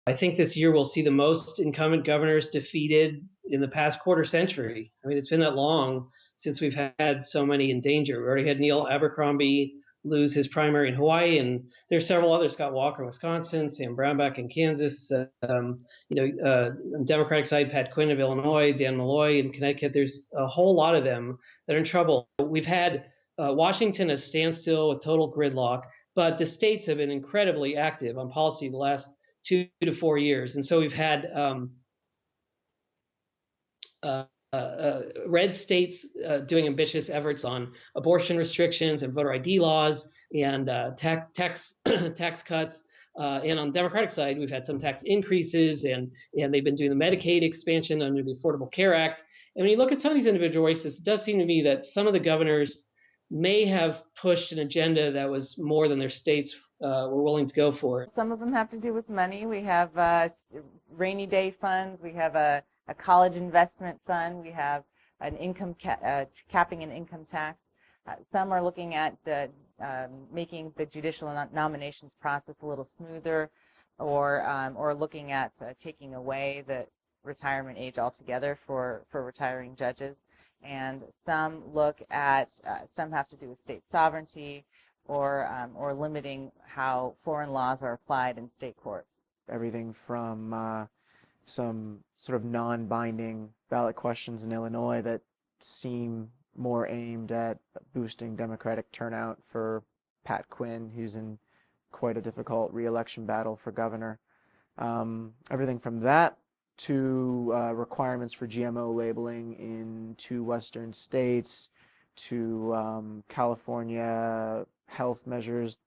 I think this year we'll see the most incumbent governors defeated in the past quarter century. I mean, it's been that long since we've had so many in danger. We already had Neil Abercrombie lose his primary in Hawaii, and there's several others: Scott Walker in Wisconsin, Sam Brownback in Kansas. On the Democratic side, Pat Quinn of Illinois, Dan Malloy in Connecticut. There's a whole lot of them that are in trouble. We've had Washington at a standstill with total gridlock, but the states have been incredibly active on policy the last 2 to 4 years. And so we've had red states doing ambitious efforts on abortion restrictions and voter ID laws and tax cuts. And on the Democratic side, we've had some tax increases, and they've been doing the Medicaid expansion under the Affordable Care Act. And when you look at some of these individual races, it does seem to me that some of the governors may have pushed an agenda that was more than their states were willing to go for. Some of them have to do with money. We have rainy day funds. We have a college investment fund. We have an income capping an income tax. Some are looking at making the judicial nominations process a little smoother, or looking at taking away the retirement age altogether for retiring judges. And some look at some have to do with state sovereignty, or limiting how foreign laws are applied in state courts. Everything from some sort of non-binding ballot questions in Illinois that seem more aimed at boosting Democratic turnout for Pat Quinn, who's in quite a difficult re-election battle for governor. Everything from that to requirements for GMO labeling in 2 western states, to California health measures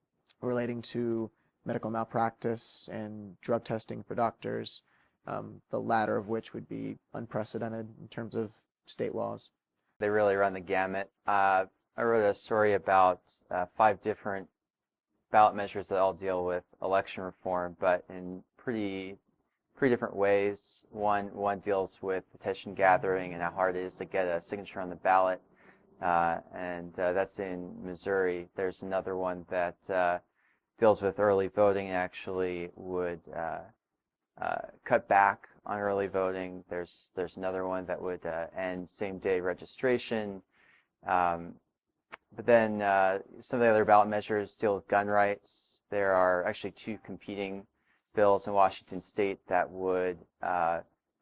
relating to medical malpractice and drug testing for doctors, the latter of which would be unprecedented in terms of state laws. They really run the gamut. I wrote a story about 5 different ballot measures that all deal with election reform, but in pretty different ways. One deals with petition gathering and how hard it is to get a signature on the ballot. And that's in Missouri. There's another one that deals with early voting and actually would cut back on early voting. There's another one that would end same-day registration. But then some of the other ballot measures deal with gun rights. There are actually 2 competing bills in Washington state that would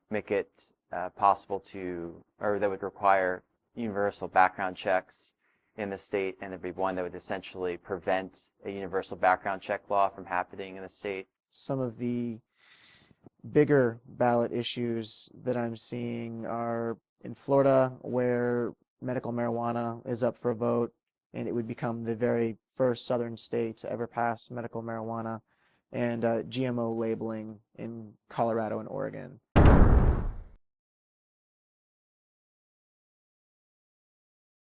make it possible to, or that would require universal background checks in the state, and there'd be one that would essentially prevent a universal background check law from happening in the state. Some of the bigger ballot issues that I'm seeing are in Florida, where medical marijuana is up for a vote, and it would become the very first southern state to ever pass medical marijuana, and GMO labeling in Colorado and Oregon.